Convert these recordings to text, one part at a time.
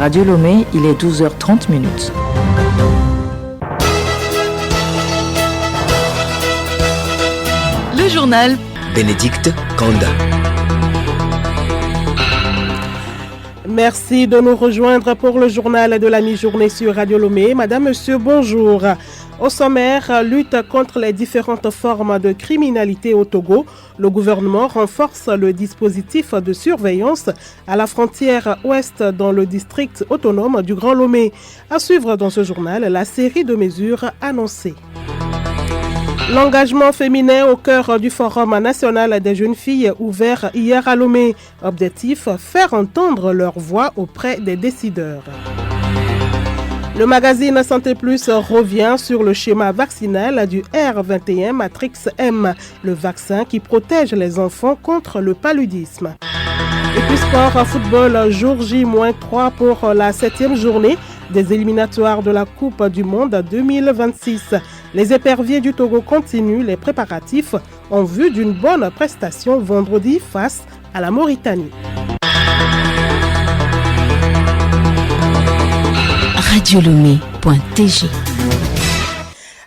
Radio Lomé, il est 12h30 minutes. Le journal Bénédicte Kanda. Merci de nous rejoindre pour le journal de la mi-journée sur Radio Lomé. Madame, Monsieur, bonjour. Au sommaire, lutte contre les différentes formes de criminalité au Togo. Le gouvernement renforce le dispositif de surveillance à la frontière ouest dans le district autonome du Grand Lomé. À suivre dans ce journal la série de mesures annoncées. L'engagement féminin au cœur du Forum national des jeunes filles ouvert hier à Lomé. Objectif, faire entendre leur voix auprès des décideurs. Le magazine Santé Plus revient sur le schéma vaccinal du R21 Matrix M, le vaccin qui protège les enfants contre le paludisme. Et puis sport, football, jour J-3 pour la 7e journée des éliminatoires de la Coupe du Monde 2026. Les éperviers du Togo continuent les préparatifs en vue d'une bonne prestation vendredi face à la Mauritanie. radiolomé.tg.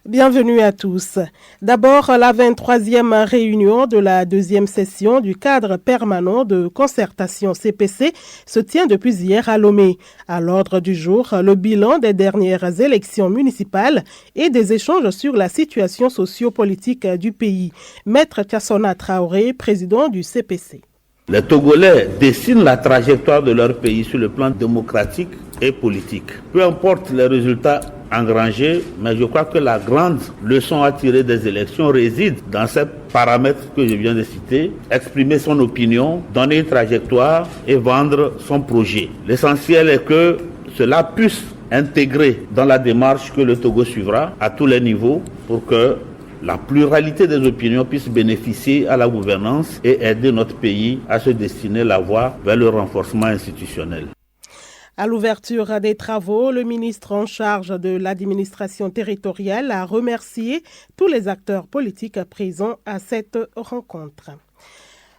Bienvenue à tous. D'abord, la 23e réunion de la deuxième session du cadre permanent de concertation CPC se tient depuis hier à Lomé. À l'ordre du jour, le bilan des dernières élections municipales et des échanges sur la situation socio-politique du pays. Maître Kassona Traoré, président du CPC. Les Togolais dessinent la trajectoire de leur pays sur le plan démocratique et politique. Peu importe les résultats engrangés, mais je crois que la grande leçon à tirer des élections réside dans ces paramètres que je viens de citer, exprimer son opinion, donner une trajectoire et vendre son projet. L'essentiel est que cela puisse intégrer dans la démarche que le Togo suivra à tous les niveaux pour que la pluralité des opinions puisse bénéficier à la gouvernance et aider notre pays à se destiner la voie vers le renforcement institutionnel. À l'ouverture des travaux, le ministre en charge de l'administration territoriale a remercié tous les acteurs politiques présents à cette rencontre.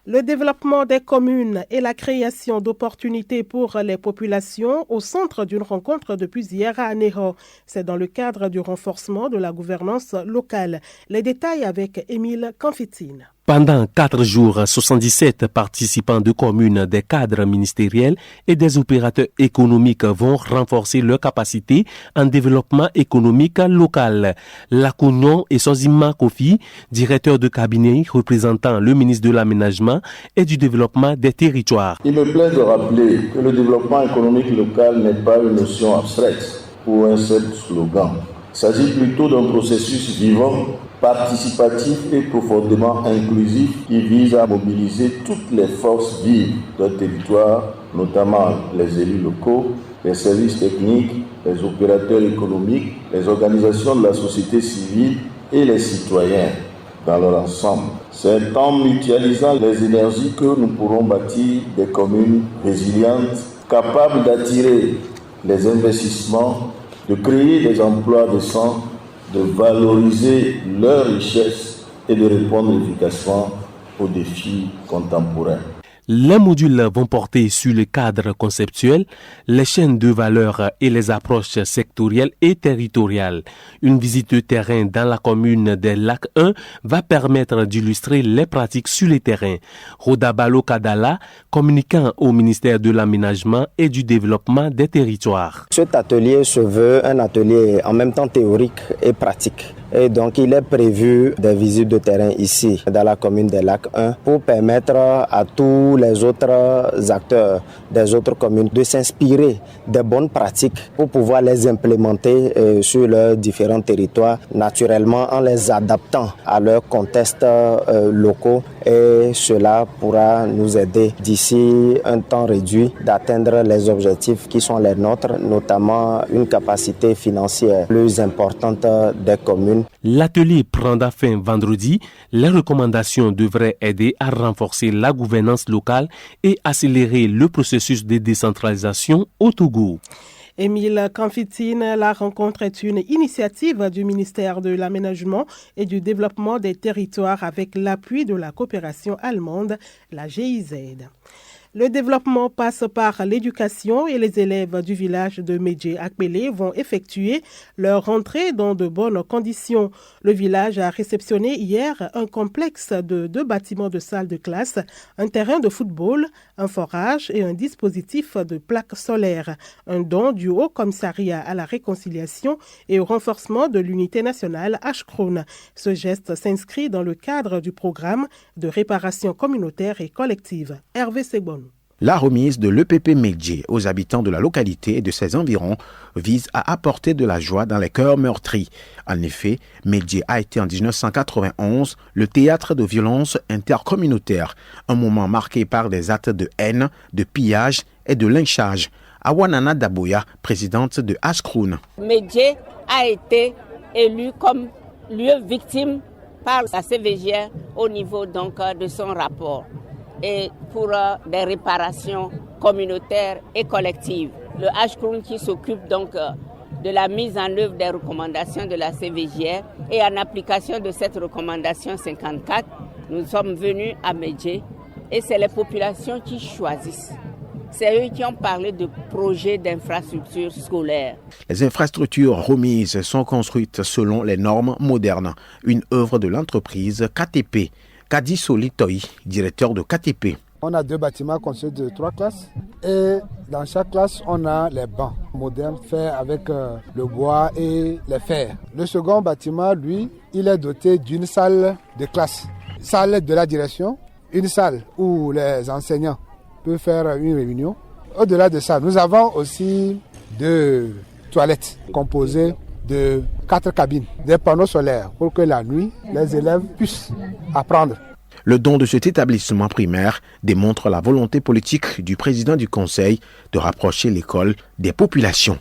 Le développement des communes et la création d'opportunités pour les populations au centre d'une rencontre depuis hier à Anéro. C'est dans le cadre du renforcement de la gouvernance locale. Les détails avec Émile Canfitine. Pendant 4 jours, 77 participants de communes, des cadres ministériels et des opérateurs économiques vont renforcer leurs capacités en développement économique local. Lakounion et Sozima Kofi, directeur de cabinet représentant le ministre de l'Aménagement et du Développement des Territoires. Il me plaît de rappeler que le développement économique local n'est pas une notion abstraite ou un seul slogan. Il s'agit plutôt d'un processus vivant, participatif et profondément inclusif qui vise à mobiliser toutes les forces vives d'un territoire, notamment les élus locaux, les services techniques, les opérateurs économiques, les organisations de la société civile et les citoyens dans leur ensemble. C'est en mutualisant les énergies que nous pourrons bâtir des communes résilientes, capables d'attirer les investissements, de créer des emplois décents, de valoriser leurs richesses et de répondre efficacement aux défis contemporains. Les modules vont porter sur le cadre conceptuel, les chaînes de valeur et les approches sectorielles et territoriales. Une visite de terrain dans la commune des Lacs 1 va permettre d'illustrer les pratiques sur le terrain. Rodabalo Kadala, communiquant au ministère de l'Aménagement et du Développement des Territoires. Cet atelier se veut un atelier en même temps théorique et pratique. Et donc, il est prévu des visites de terrain ici, dans la commune des Lacs 1, pour permettre à tous les autres acteurs des autres communes de s'inspirer des bonnes pratiques pour pouvoir les implémenter sur leurs différents territoires, naturellement en les adaptant à leurs contextes locaux. Et cela pourra nous aider d'ici un temps réduit d'atteindre les objectifs qui sont les nôtres, notamment une capacité financière plus importante des communes. L'atelier prendra fin vendredi. Les recommandations devraient aider à renforcer la gouvernance locale et accélérer le processus de décentralisation au Togo. Émile Canfitine, la rencontre est une initiative du ministère de l'Aménagement et du Développement des Territoires avec l'appui de la coopération allemande, la GIZ. Le développement passe par l'éducation et les élèves du village de Médjé-Akpélé vont effectuer leur rentrée dans de bonnes conditions. Le village a réceptionné hier un complexe de 2 bâtiments de salles de classe, un terrain de football, un forage et un dispositif de plaques solaires. Un don du Haut Commissariat à la réconciliation et au renforcement de l'unité nationale Ashkroun. Ce geste s'inscrit dans le cadre du programme de réparation communautaire et collective. Hervé Segbon. La remise de l'EPP Médjé aux habitants de la localité et de ses environs vise à apporter de la joie dans les cœurs meurtris. En effet, Médjé a été en 1991 le théâtre de violences intercommunautaires, un moment marqué par des actes de haine, de pillage et de lynchage. Awanana Daboya, présidente de Ashkroun. Médjé a été élu comme lieu victime par la CVGR au niveau donc de son rapport et pour des réparations communautaires et collectives. Le Ashkroun qui s'occupe donc de la mise en œuvre des recommandations de la CVGR et en application de cette recommandation 54, nous sommes venus à Médjé et c'est les populations qui choisissent. C'est eux qui ont parlé de projets d'infrastructures scolaires. Les infrastructures remises sont construites selon les normes modernes. Une œuvre de l'entreprise KTP. Kadi Solitoy, directeur de KTP. On a 2 bâtiments construits de 3 classes et dans chaque classe, on a les bancs modernes faits avec le bois et les fers. Le second bâtiment, lui, il est doté d'une salle de classe, salle de la direction, une salle où les enseignants peuvent faire une réunion. Au-delà de ça, nous avons aussi 2 toilettes composées de 4 cabines, des panneaux solaires pour que la nuit, les élèves puissent apprendre. Le don de cet établissement primaire démontre la volonté politique du président du Conseil de rapprocher l'école des populations.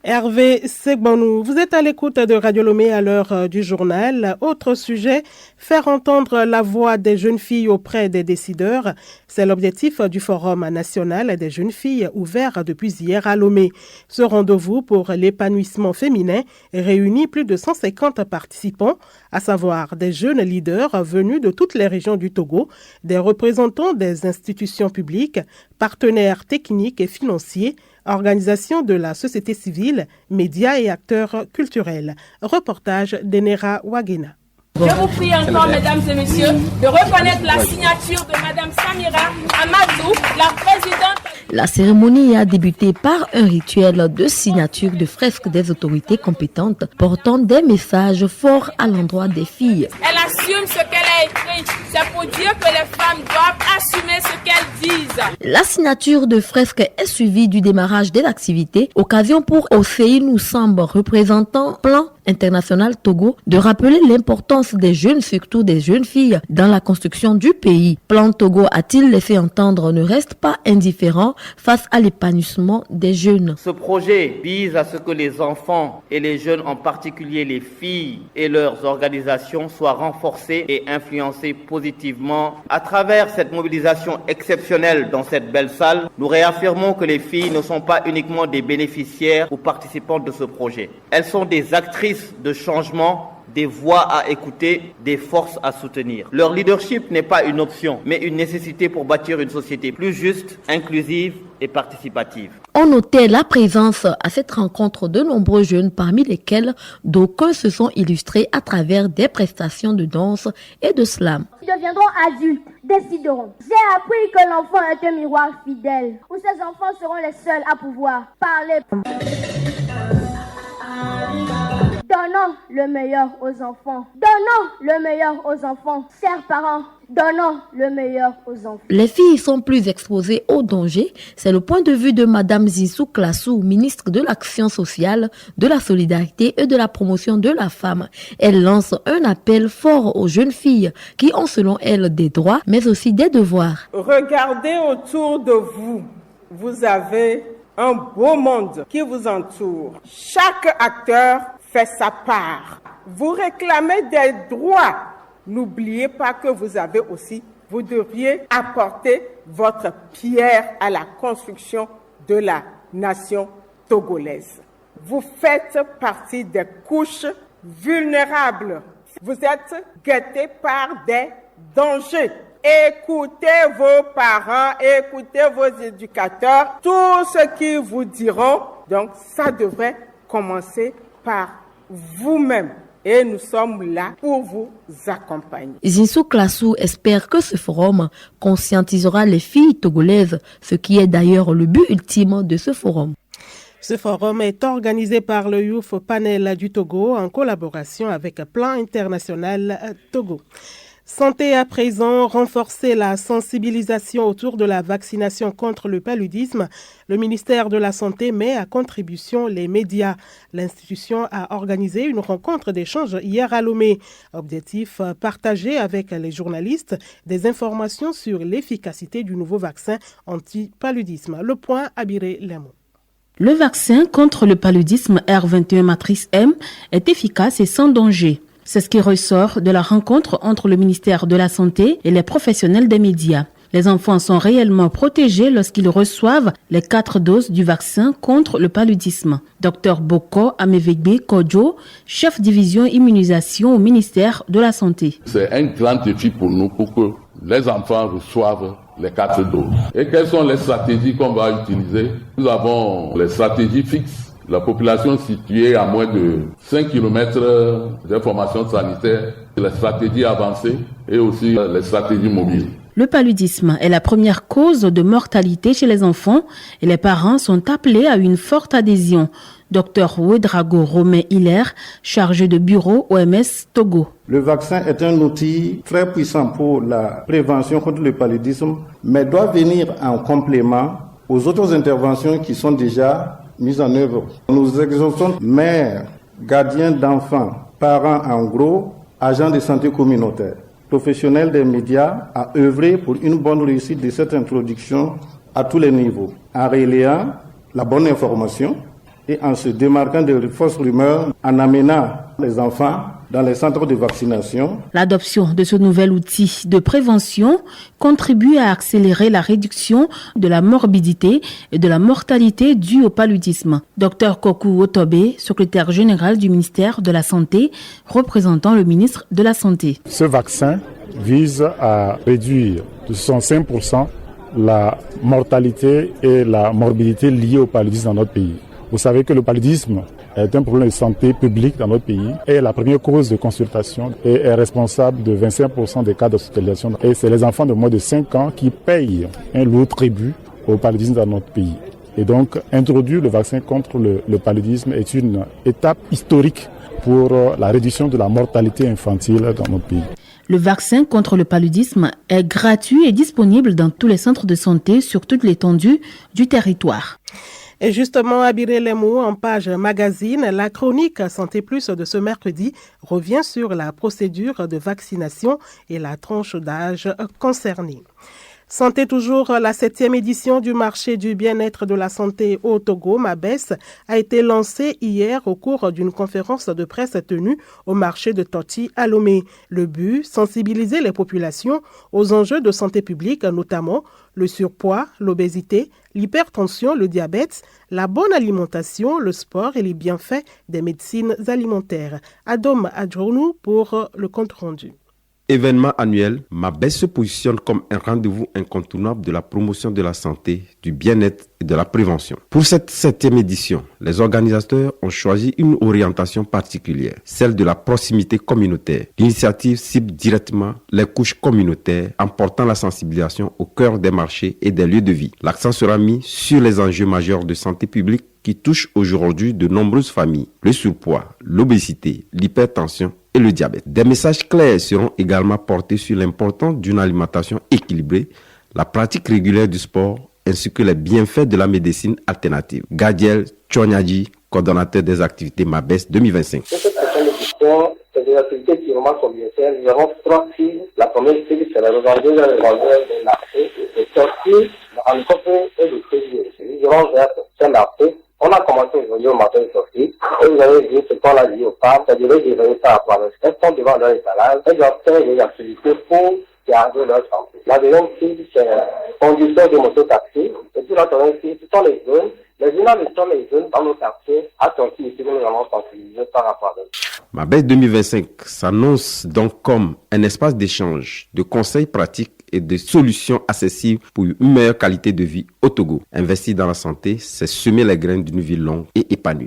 Hervé Segbonou, vous êtes à l'écoute de Radio Lomé à l'heure du journal. Autre sujet, faire entendre la voix des jeunes filles auprès des décideurs. C'est l'objectif du Forum national des jeunes filles ouvert depuis hier à Lomé. Ce rendez-vous pour l'épanouissement féminin réunit plus de 150 participants, à savoir des jeunes leaders venus de toutes les régions du Togo, des représentants des institutions publiques, partenaires techniques et financiers, organisations de la société civile, médias et acteurs culturels. Reportage d'Enera Wagena. Je vous prie encore, mesdames et messieurs, de reconnaître la signature de Madame Samira Amadou, la présidente. La cérémonie a débuté par un rituel de signature de fresques des autorités compétentes portant des messages forts à l'endroit des filles. Elle assume ce qu'elle a écrit. C'est pour dire que les femmes doivent assumer ce qu'elles disent. La signature de fresques est suivie du démarrage des activités, occasion pour Océinou Samba, représentant Plan International Togo, de rappeler l'importance des jeunes, surtout des jeunes filles, dans la construction du pays. Plan Togo a-t-il laissé entendre ne reste pas indifférent face à l'épanouissement des jeunes. Ce projet vise à ce que les enfants et les jeunes, en particulier les filles et leurs organisations, soient renforcés et influencés positivement. À travers cette mobilisation exceptionnelle dans cette belle salle, nous réaffirmons que les filles ne sont pas uniquement des bénéficiaires ou participantes de ce projet. Elles sont des actrices de changement, des voix à écouter, des forces à soutenir. Leur leadership n'est pas une option, mais une nécessité pour bâtir une société plus juste, inclusive et participative. On notait la présence à cette rencontre de nombreux jeunes, parmi lesquels d'aucuns se sont illustrés à travers des prestations de danse et de slam. Ils deviendront adultes, décideront. J'ai appris que l'enfant est un miroir fidèle, où ces enfants seront les seuls à pouvoir parler. Donnons le meilleur aux enfants. Donnons le meilleur aux enfants. Chers parents, donnons le meilleur aux enfants. Les filles sont plus exposées aux dangers. C'est le point de vue de Madame Zissou Klassou, ministre de l'Action sociale, de la solidarité et de la promotion de la femme. Elle lance un appel fort aux jeunes filles qui ont selon elle des droits, mais aussi des devoirs. Regardez autour de vous. Vous avez un beau monde qui vous entoure. Chaque acteur fait sa part. Vous réclamez des droits. N'oubliez pas que vous devriez apporter votre pierre à la construction de la nation togolaise. Vous faites partie des couches vulnérables. Vous êtes guettés par des dangers. Écoutez vos parents, écoutez vos éducateurs, tout ce qu'ils vous diront. Donc ça devrait commencer par vous-même. Et nous sommes là pour vous accompagner. Zinsou Klassou espère que ce forum conscientisera les filles togolaises, ce qui est d'ailleurs le but ultime de ce forum. Ce forum est organisé par le Youth Panel du Togo en collaboration avec Plan International Togo. Santé à présent, renforcer la sensibilisation autour de la vaccination contre le paludisme. Le ministère de la Santé met à contribution les médias. L'institution a organisé une rencontre d'échange hier à Lomé. Objectif, partager avec les journalistes des informations sur l'efficacité du nouveau vaccin anti-paludisme. Le point, Abiré Lemon. Le vaccin contre le paludisme R21 matrice M est efficace et sans danger. C'est ce qui ressort de la rencontre entre le ministère de la Santé et les professionnels des médias. Les enfants sont réellement protégés lorsqu'ils reçoivent les 4 doses du vaccin contre le paludisme. Dr Boko Amevegbe Kodjo, chef division immunisation au ministère de la Santé. C'est un grand défi pour nous pour que les enfants reçoivent les 4 doses. Et quelles sont les stratégies qu'on va utiliser? Nous avons les stratégies fixes. La population située à moins de 5 km des formations sanitaires, les stratégies avancées et aussi les stratégies mobiles. Le paludisme est la première cause de mortalité chez les enfants et les parents sont appelés à une forte adhésion. Dr Ouedrago Romain Hilaire, chargé de bureau OMS Togo. Le vaccin est un outil très puissant pour la prévention contre le paludisme, mais doit venir en complément aux autres interventions qui sont déjà mise en œuvre. Nous exhortons mères, gardiens d'enfants, parents en gros, agents de santé communautaire, professionnels des médias à œuvrer pour une bonne réussite de cette introduction à tous les niveaux, en relayant la bonne information et en se démarquant des fausses rumeurs, en amenant les enfants dans les centres de vaccination. L'adoption de ce nouvel outil de prévention contribue à accélérer la réduction de la morbidité et de la mortalité due au paludisme. Dr Kokou Otobe, secrétaire général du ministère de la Santé, représentant le ministre de la Santé. Ce vaccin vise à réduire de 65% la mortalité et la morbidité liées au paludisme dans notre pays. Vous savez que le paludisme est un problème de santé publique dans notre pays, est la première cause de consultation et est responsable de 25% des cas d'hospitalisation. Et c'est les enfants de moins de 5 ans qui payent un lourd tribut au paludisme dans notre pays. Et donc, introduire le vaccin contre le paludisme est une étape historique pour la réduction de la mortalité infantile dans notre pays. Le vaccin contre le paludisme est gratuit et disponible dans tous les centres de santé sur toute l'étendue du territoire. Et justement, Abiré Lemou, en page magazine, la chronique Santé Plus de ce mercredi revient sur la procédure de vaccination et la tranche d'âge concernée. Santé toujours, la 7e édition du marché du bien-être de la santé au Togo, MABES, a été lancée hier au cours d'une conférence de presse tenue au marché de Toti à Lomé. Le but, sensibiliser les populations aux enjeux de santé publique, notamment le surpoids, l'obésité, l'hypertension, le diabète, la bonne alimentation, le sport et les bienfaits des médecines alimentaires. Adom Adjounou pour le compte rendu. Événement annuel, MABES se positionne comme un rendez-vous incontournable de la promotion de la santé, du bien-être et de la prévention. Pour cette 7e édition, les organisateurs ont choisi une orientation particulière, celle de la proximité communautaire. L'initiative cible directement les couches communautaires en portant la sensibilisation au cœur des marchés et des lieux de vie. L'accent sera mis sur les enjeux majeurs de santé publique qui touchent aujourd'hui de nombreuses familles, le surpoids, l'obésité, l'hypertension et le diabète. Des messages clairs seront également portés sur l'importance d'une alimentation équilibrée, la pratique régulière du sport, ainsi que les bienfaits de la médecine alternative. Gadiel Tchonyadji, coordonnateur des activités MABES 2025. Cette édition, c'est des activités purement communautaires. Nous avons 3 cibles. La première cible, c'est la revendeur des marchés, de sortir en couple et de crédit. Nous irons vers ce marché. On a commencé aujourd'hui au matin de sortie, et vous avez vu ce qu'on a dit aux femmes, c'est de les livrer ça à quoi elles sont devant leur étalage, elles doivent faire des activités pour garder leur santé. La deuxième cible, c'est conducteur de mototaxi, et puis la troisième cible, ce sont les jeunes. Les dynamiques sont les jeunes dans nos quartiers, à sortir ici, nous allons sensibiliser par rapport à eux. MABES 2025 s'annonce donc comme un espace d'échange, de conseils pratiques et des solutions accessibles pour une meilleure qualité de vie au Togo. Investir dans la santé, c'est semer les graines d'une vie longue et épanouie.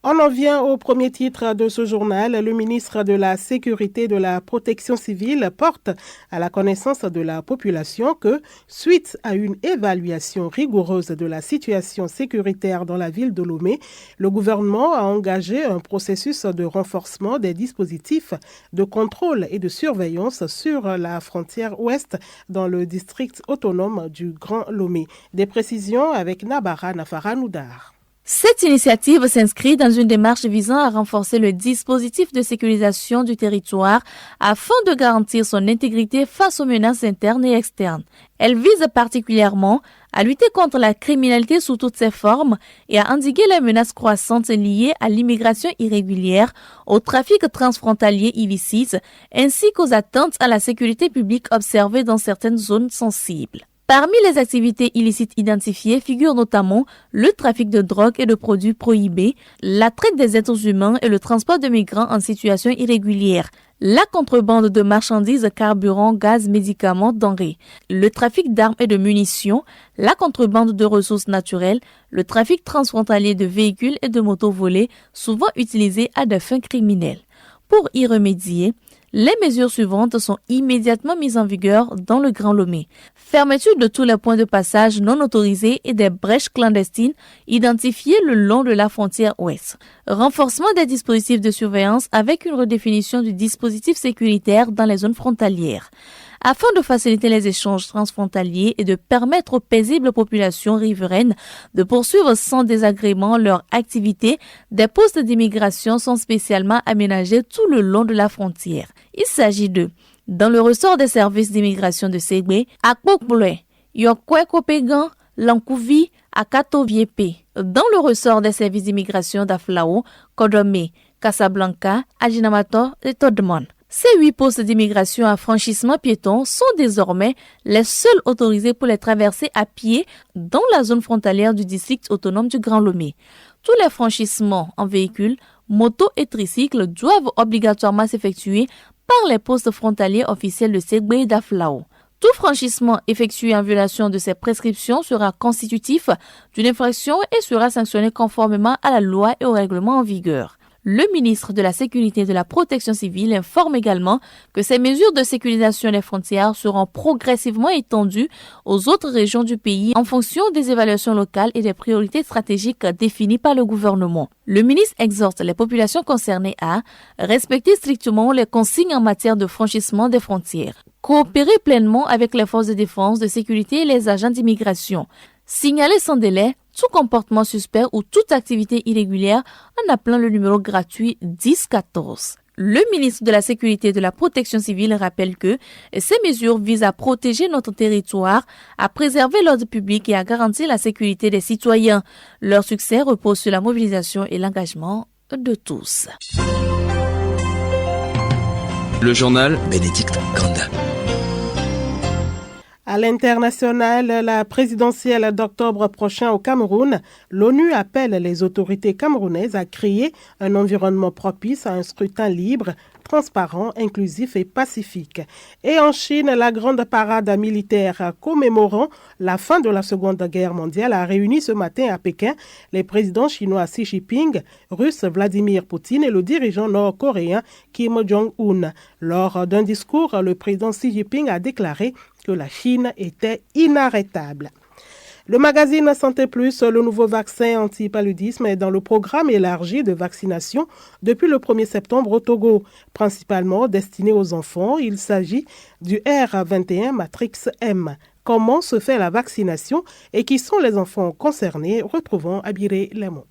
On en vient au premier titre de ce journal. Le ministre de la Sécurité et de la Protection civile porte à la connaissance de la population que, suite à une évaluation rigoureuse de la situation sécuritaire dans la ville de Lomé, le gouvernement a engagé un processus de renforcement des dispositifs de contrôle et de surveillance sur la frontière ouest dans le district autonome du Grand Lomé. Des précisions avec Nabara Nafara-Noudar. Cette initiative s'inscrit dans une démarche visant à renforcer le dispositif de sécurisation du territoire afin de garantir son intégrité face aux menaces internes et externes. Elle vise particulièrement à lutter contre la criminalité sous toutes ses formes et à endiguer les menaces croissantes liées à l'immigration irrégulière, au trafic transfrontalier illicite, ainsi qu'aux atteintes à la sécurité publique observées dans certaines zones sensibles. Parmi les activités illicites identifiées figurent notamment le trafic de drogue et de produits prohibés, la traite des êtres humains et le transport de migrants en situation irrégulière, la contrebande de marchandises, carburant, gaz, médicaments, denrées, le trafic d'armes et de munitions, la contrebande de ressources naturelles, le trafic transfrontalier de véhicules et de motos volées, souvent utilisés à des fins criminelles. Pour y remédier, les mesures suivantes sont immédiatement mises en vigueur dans le Grand Lomé. Fermeture de tous les points de passage non autorisés et des brèches clandestines identifiées le long de la frontière ouest. Renforcement des dispositifs de surveillance avec une redéfinition du dispositif sécuritaire dans les zones frontalières. Afin de faciliter les échanges transfrontaliers et de permettre aux paisibles populations riveraines de poursuivre sans désagrément leur activité, des postes d'immigration sont spécialement aménagés tout le long de la frontière. Il s'agit de, dans le ressort des services d'immigration de Ségbé, à Kokboulé, Yokwekopégan, Lankouvi, à Katoviepe. Dans le ressort des services d'immigration d'Aflao, Kodomé, Casablanca, Ajinamato et Todmon. Ces 8 postes d'immigration à franchissement piéton sont désormais les seuls autorisés pour les traverser à pied dans la zone frontalière du district autonome du Grand Lomé. Tous les franchissements en véhicules, motos et tricycles doivent obligatoirement s'effectuer par les postes frontaliers officiels de Ségbé et d'Aflao. Tout franchissement effectué en violation de ces prescriptions sera constitutif d'une infraction et sera sanctionné conformément à la loi et au règlement en vigueur. Le ministre de la Sécurité et de la Protection civile informe également que ces mesures de sécurisation des frontières seront progressivement étendues aux autres régions du pays en fonction des évaluations locales et des priorités stratégiques définies par le gouvernement. Le ministre exhorte les populations concernées à respecter strictement les consignes en matière de franchissement des frontières, coopérer pleinement avec les forces de défense, de sécurité et les agents d'immigration, signaler sans délai tout comportement suspect ou toute activité irrégulière en appelant le numéro gratuit 1014. Le ministre de la Sécurité et de la Protection civile rappelle que ces mesures visent à protéger notre territoire, à préserver l'ordre public et à garantir la sécurité des citoyens. Leur succès repose sur la mobilisation et l'engagement de tous. Le journal Bénédicte Kanda. À l'international, la présidentielle d'octobre prochain au Cameroun, l'ONU appelle les autorités camerounaises à créer un environnement propice à un scrutin libre, transparent, inclusif et pacifique. Et en Chine, la grande parade militaire commémorant la fin de la Seconde Guerre mondiale a réuni ce matin à Pékin les présidents chinois Xi Jinping, russe Vladimir Poutine et le dirigeant nord-coréen Kim Jong-un. Lors d'un discours, le président Xi Jinping a déclaré que la Chine était inarrêtable. Le magazine Santé Plus, le nouveau vaccin anti-paludisme, est dans le programme élargi de vaccination depuis le 1er septembre au Togo, principalement destiné aux enfants. Il s'agit du R21 Matrix M. Comment se fait la vaccination et qui sont les enfants concernés? Retrouvons Abiré Lemon.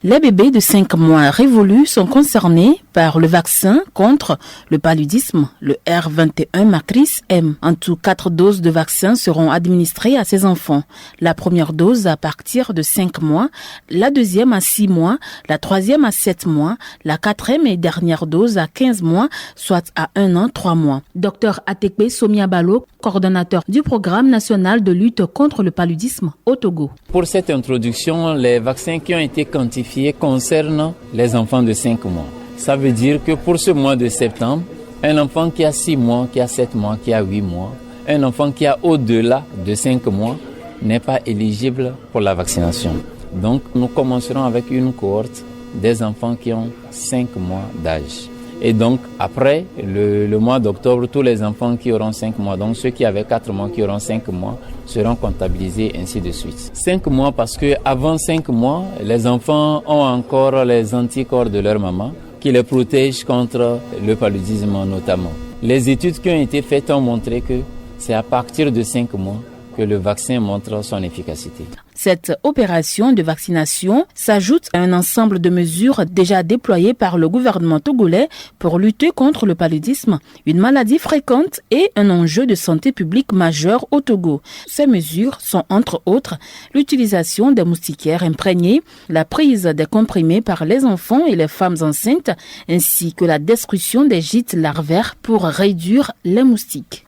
Les bébés de 5 mois révolus sont concernés par le vaccin contre le paludisme, le R21 Matrix M. En tout, 4 doses de vaccin seront administrées à ces enfants. La première dose à partir de 5 mois, la deuxième à 6 mois, la troisième à 7 mois, la quatrième et dernière dose à 15 mois, soit à 1 an, 3 mois. Dr Atekpe Somiabalo, coordonnateur du programme national de lutte contre le paludisme au Togo. Pour cette introduction, les vaccins qui ont été quantifiés concernent les enfants de 5 mois. Ça veut dire que pour ce mois de septembre, un enfant qui a 6 mois, qui a 7 mois, qui a 8 mois, un enfant qui a au-delà de 5 mois n'est pas éligible pour la vaccination. Donc nous commencerons avec une cohorte des enfants qui ont 5 mois d'âge. Et donc après le mois d'octobre, tous les enfants qui auront 5 mois, donc ceux qui avaient 4 mois, qui auront 5 mois, seront comptabilisés ainsi de suite. 5 mois parce que avant 5 mois, les enfants ont encore les anticorps de leur maman qui les protègent contre le paludisme notamment. Les études qui ont été faites ont montré que c'est à partir de 5 mois que le vaccin montre son efficacité. Cette opération de vaccination s'ajoute à un ensemble de mesures déjà déployées par le gouvernement togolais pour lutter contre le paludisme, une maladie fréquente et un enjeu de santé publique majeur au Togo. Ces mesures sont entre autres l'utilisation des moustiquaires imprégnés, la prise des comprimés par les enfants et les femmes enceintes, ainsi que la destruction des gîtes larvaires pour réduire les moustiques.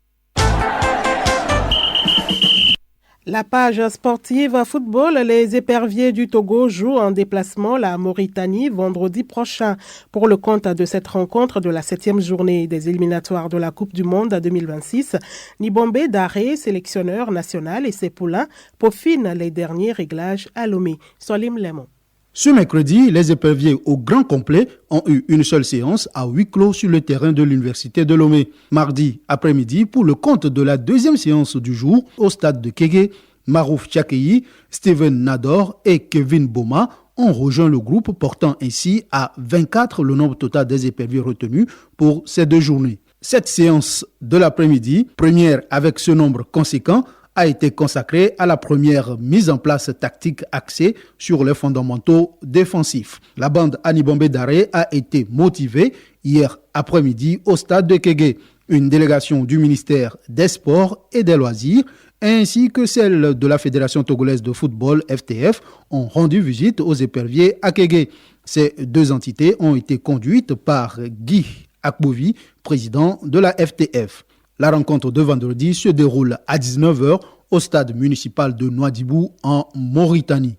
La page sportive football, les éperviers du Togo jouent en déplacement la Mauritanie vendredi prochain pour le compte de cette rencontre de la 7e journée des éliminatoires de la Coupe du Monde 2026. Nibombe Daré, sélectionneur national, et ses poulains peaufinent les derniers réglages à Lomé. Solim Lemon. Ce mercredi, les éperviers au grand complet ont eu une seule séance à huis clos sur le terrain de l'université de Lomé. Mardi après-midi, pour le compte de la deuxième séance du jour, au stade de Kégué, Marouf Tchakeyi, Steven Nador et Kevin Boma ont rejoint le groupe, portant ainsi à 24 le nombre total des éperviers retenus pour ces 2 journées. Cette séance de l'après-midi, première avec ce nombre conséquent, a été consacrée à la première mise en place tactique axée sur les fondamentaux défensifs. La bande Anibombe Daré a été motivée hier après-midi au stade de Kégué. Une délégation du ministère des Sports et des Loisirs ainsi que celle de la Fédération togolaise de football FTF ont rendu visite aux éperviers à Kégué. Ces 2 entités ont été conduites par Guy Akbovi, président de la FTF. La rencontre de vendredi se déroule à 19h au stade municipal de Nouadhibou en Mauritanie.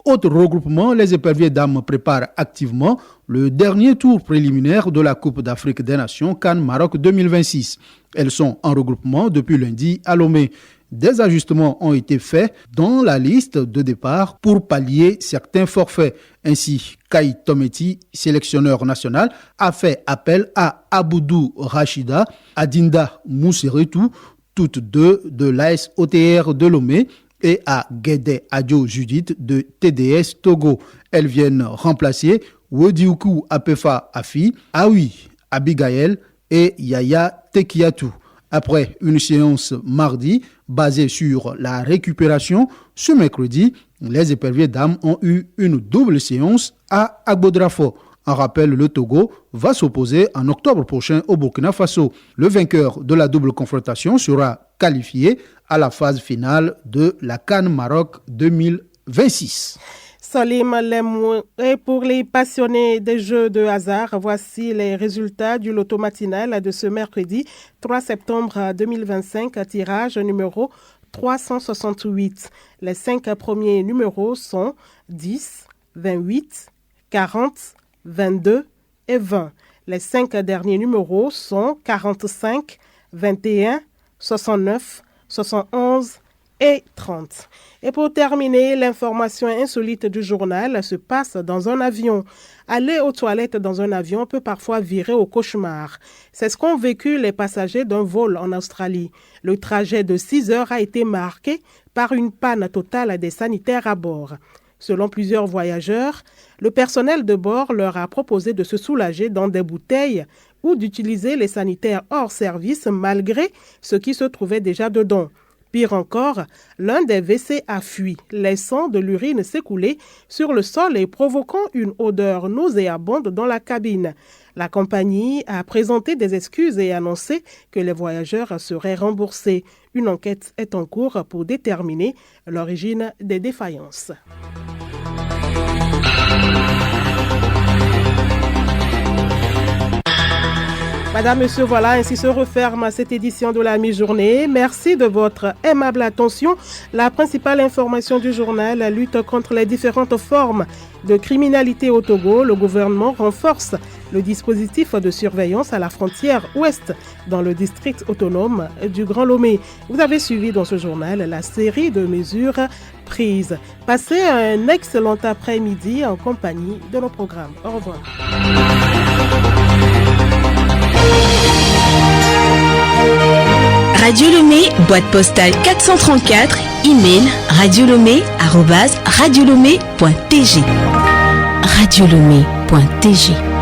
Autre regroupement, les éperviers dames préparent activement le dernier tour préliminaire de la Coupe d'Afrique des Nations CAN Maroc 2026. Elles sont en regroupement depuis lundi à Lomé. Des ajustements ont été faits dans la liste de départ pour pallier certains forfaits. Ainsi, Kai Tometi, sélectionneur national, a fait appel à Aboudou Rachida, Adinda Mousseretou, toutes 2 de l'AS OTR de Lomé, et à Guédé Adjo Judith de TDS Togo. Elles viennent remplacer Wodioukou Apefa Afi, Aoui Abigaël et Yaya Tekiatou. Après une séance mardi basée sur la récupération, ce mercredi, les éperviers dames ont eu une double séance à Agbodrafo. En rappel, le Togo va s'opposer en octobre prochain au Burkina Faso. Le vainqueur de la double confrontation sera qualifié à la phase finale de la CAN Maroc 2026. Salim Lemou. Et pour les passionnés des jeux de hasard, voici les résultats du loto matinal de ce mercredi 3 septembre 2025, tirage numéro 368. Les 5 premiers numéros sont 10, 28, 40, 22 et 20. Les 5 derniers numéros sont 45, 21, 69, 71 et 30. Et pour terminer, l'information insolite du journal se passe dans un avion. Aller aux toilettes dans un avion peut parfois virer au cauchemar. C'est ce qu'ont vécu les passagers d'un vol en Australie. Le trajet de 6 heures a été marqué par une panne totale des sanitaires à bord. Selon plusieurs voyageurs, le personnel de bord leur a proposé de se soulager dans des bouteilles ou d'utiliser les sanitaires hors service malgré ce qui se trouvait déjà dedans. Pire encore, l'un des WC a fui, laissant de l'urine s'écouler sur le sol et provoquant une odeur nauséabonde dans la cabine. La compagnie a présenté des excuses et annoncé que les voyageurs seraient remboursés. Une enquête est en cours pour déterminer l'origine des défaillances. Madame, Monsieur, voilà, ainsi se referme cette édition de la mi-journée. Merci de votre aimable attention. La principale information du journal, la lutte contre les différentes formes de criminalité au Togo. Le gouvernement renforce le dispositif de surveillance à la frontière ouest dans le district autonome du Grand Lomé. Vous avez suivi dans ce journal la série de mesures prises. Passez un excellent après-midi en compagnie de nos programmes. Au revoir. Radio Lomé, boîte postale 434, email radiolomé@radiolomé.tg. radiolomé.tg